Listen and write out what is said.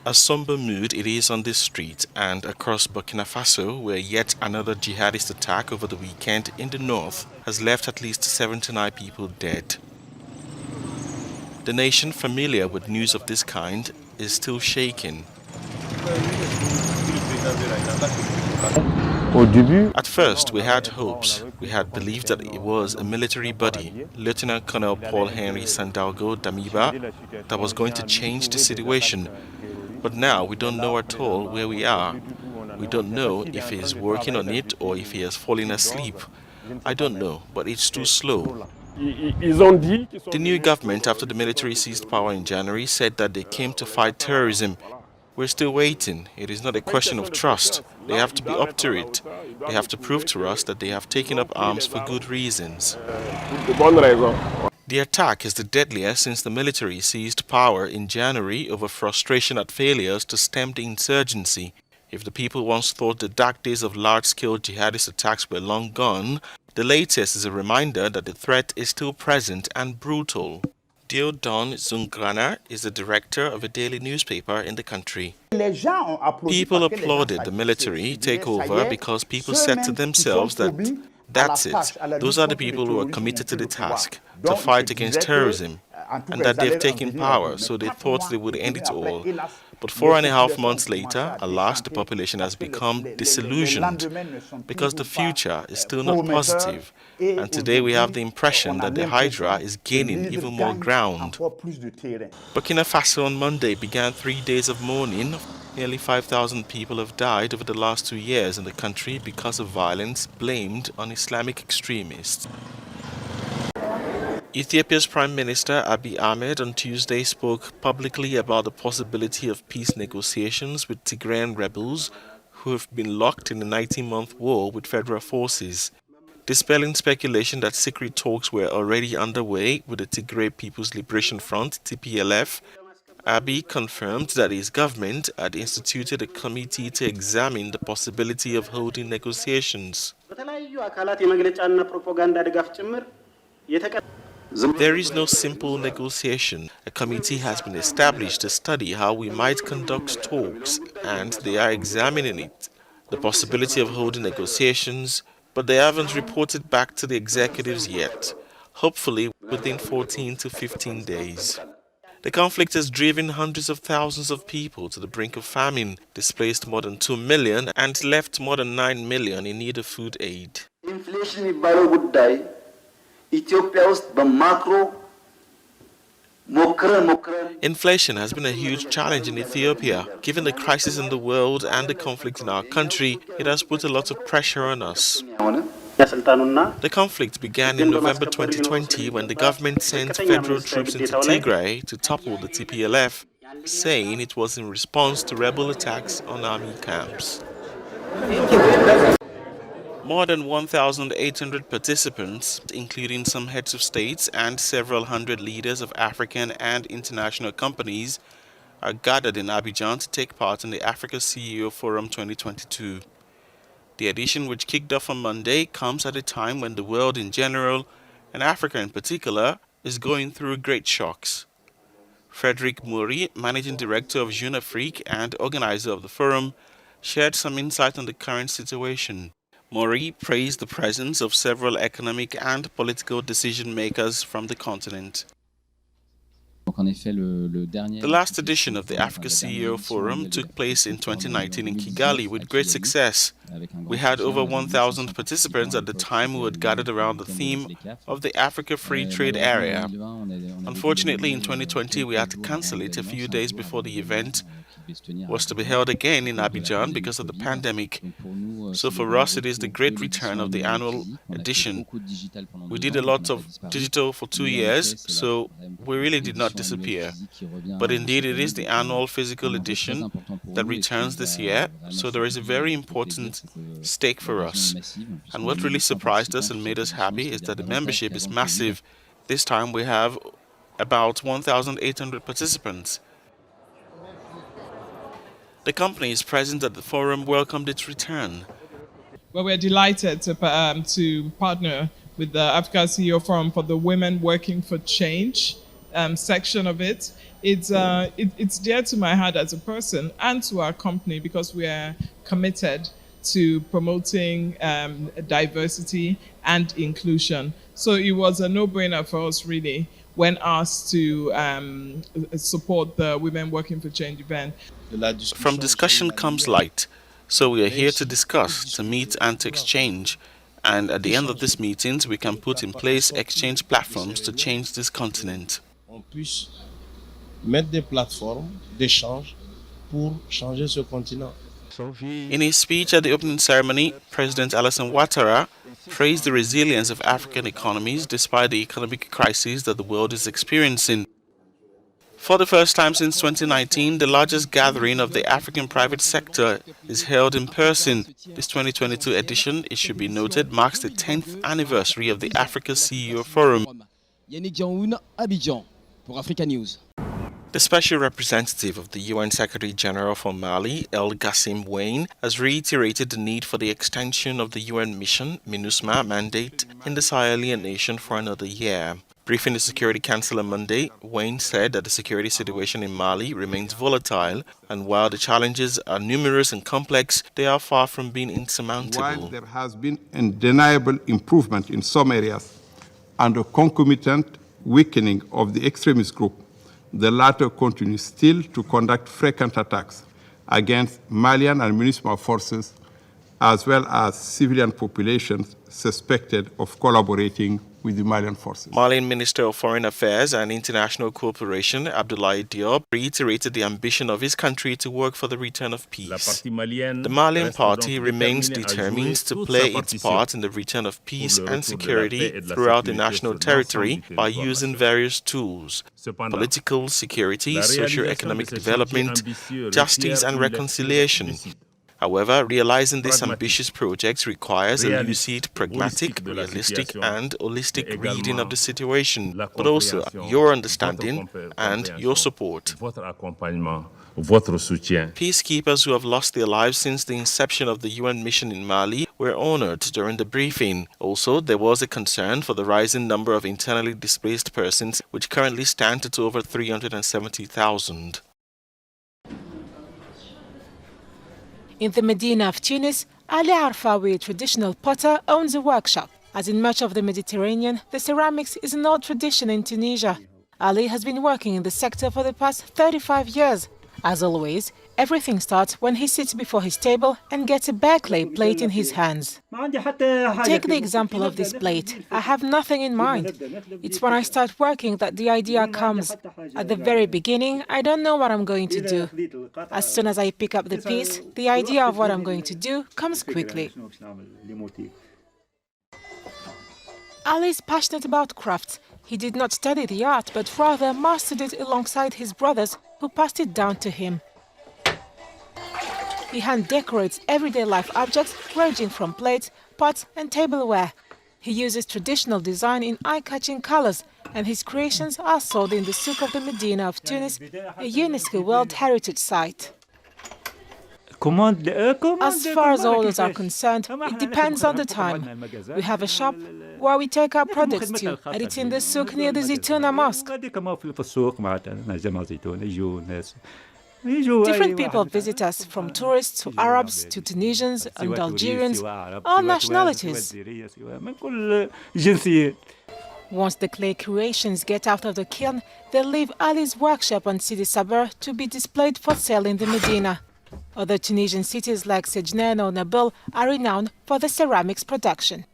A somber mood it is on this street and across Burkina Faso, where yet another jihadist attack over the weekend in the north has left at least 79 people dead. The nation, familiar with news of this kind, is still shaken. At first, we had hopes. We had believed that it was a military body, Lieutenant Colonel Paul Henry Sandalgo Damiba, that was going to change the situation. But now we don't know at all where we are. We don't know if he is working on it or if he has fallen asleep. I don't know, but it's too slow. The new government, after the military seized power in January, said that they came to fight terrorism. We're still waiting. It is not a question of trust. They have to be up to it. They have to prove to us that they have taken up arms for good reasons. The attack is the deadliest since the military seized power in January over frustration at failures to stem the insurgency. If the people once thought the dark days of large-scale jihadist attacks were long gone, the latest is a reminder that the threat is still present and brutal. Diodon Zungrana is the director of a daily newspaper in the country. People applauded the military takeover because people said to themselves that that's it. Those are the people who are committed to the task, to fight against terrorism, and that they've taken power, so they thought they would end it all. But 4.5 months later, alas, the population has become disillusioned because the future is still not positive. And today we have the impression that the Hydra is gaining even more ground. Burkina Faso on Monday began 3 days of mourning. Nearly 5,000 people have died over the last 2 years in the country because of violence blamed on Islamic extremists. Ethiopia's Prime Minister Abiy Ahmed on Tuesday spoke publicly about the possibility of peace negotiations with Tigrayan rebels who have been locked in a 19-month war with federal forces. Dispelling speculation that secret talks were already underway with the Tigray People's Liberation Front, TPLF, Abiy confirmed that his government had instituted a committee to examine the possibility of holding negotiations. There is no simple negotiation. A committee has been established to study how we might conduct talks, and they are examining it, the possibility of holding negotiations, but they haven't reported back to the executives yet, hopefully within 14 to 15 days. The conflict has driven hundreds of thousands of people to the brink of famine, displaced more than 2 million, and left more than 9 million in need of food aid. Inflation has been a huge challenge in Ethiopia. Given the crisis in the world and the conflict in our country, it has put a lot of pressure on us. The conflict began in November 2020 when the government sent federal troops into Tigray to topple the TPLF, saying it was in response to rebel attacks on army camps. More than 1,800 participants, including some heads of states and several hundred leaders of African and international companies, are gathered in Abidjan to take part in the Africa CEO Forum 2022. The edition, which kicked off on Monday, comes at a time when the world in general, and Africa in particular, is going through great shocks. Frederic Moury, managing director of Join AFRICA and organizer of the forum, shared some insight on the current situation. Moury praised the presence of several economic and political decision-makers from the continent. The last edition of the Africa CEO Forum took place in 2019 in Kigali with great success. We had over 1,000 participants at the time who had gathered around the theme of the Africa Free Trade Area. Unfortunately, in 2020, we had to cancel it a few days before the event was to be held again in Abidjan because of the pandemic. So for us, it is the great return of the annual edition. We did a lot of digital for 2 years, so we really did not disappear. But indeed, it is the annual physical edition that returns this year, so there is a very important stake for us. And what really surprised us and made us happy is that the membership is massive. This time we have about 1,800 participants. The companies present at the forum welcomed its return. Well, we're delighted to partner with the Africa CEO Forum for the Women Working for Change section of it. It's dear to my heart as a person and to our company because we are committed to promoting diversity and inclusion. So it was a no-brainer for us, really, when asked to support the Women Working for Change event. From discussion comes light. So we are here to discuss, to meet and to exchange. And at the end of these meetings, we can put in place exchange platforms to change this continent. Mettre des plateformes d'échange pour changer ce continent. In his speech at the opening ceremony, President Alassane Ouattara praised the resilience of African economies despite the economic crisis that the world is experiencing. For the first time since 2019, the largest gathering of the African private sector is held in person. This 2022 edition, it should be noted, marks the 10th anniversary of the Africa CEO Forum. The Special Representative of the UN Secretary-General for Mali, El Gassim Wayne, has reiterated the need for the extension of the UN mission, MINUSMA, mandate in the Sahelian nation for another year. Briefing the Security Council on Monday, Wayne said that the security situation in Mali remains volatile, and while the challenges are numerous and complex, they are far from being insurmountable. While there has been undeniable improvement in some areas and a concomitant weakening of the extremist group, the latter continues still to conduct frequent attacks against Malian and MINUSMA forces, as well as civilian populations suspected of collaborating with the Malian forces. Malian Minister of Foreign Affairs and International Cooperation, Abdoulaye Diop, reiterated the ambition of his country to work for the return of peace. The Malian party remains determined to play its part in the return of peace and security throughout the national territory by using various tools: political, security, socio-economic development, justice and reconciliation. However, realizing this ambitious project requires a lucid, pragmatic, realistic and holistic reading of the situation, but also your understanding and your support. Peacekeepers who have lost their lives since the inception of the UN mission in Mali were honored during the briefing. Also, there was a concern for the rising number of internally displaced persons, which currently stand at over 370,000. In the Medina of Tunis, Ali Arfawi, a traditional potter, owns a workshop. As in much of the Mediterranean, the ceramics is an old tradition in Tunisia. Ali has been working in the sector for the past 35 years. As always, everything starts when he sits before his table and gets a bare clay plate in his hands. Take the example of this plate. I have nothing in mind. It's when I start working that the idea comes. At the very beginning, I don't know what I'm going to do. As soon as I pick up the piece, the idea of what I'm going to do comes quickly. Ali is passionate about crafts. He did not study the art, but rather mastered it alongside his brothers, who passed it down to him. He hand decorates everyday life objects ranging from plates, pots and tableware. He uses traditional design in eye-catching colors, and his creations are sold in the souk of the Medina of Tunis, a UNESCO World Heritage Site. As far as orders are concerned, it depends on the time. We have a shop where we take our products to, and it's in the souk near the Zitouna Mosque. Different people visit us, from tourists to Arabs to Tunisians and Algerians, all nationalities. Once the clay creations get out of the kiln, they leave Ali's workshop on Sidi Sabr to be displayed for sale in the Medina. Other Tunisian cities like Sejnen or Nabil are renowned for the ceramics production.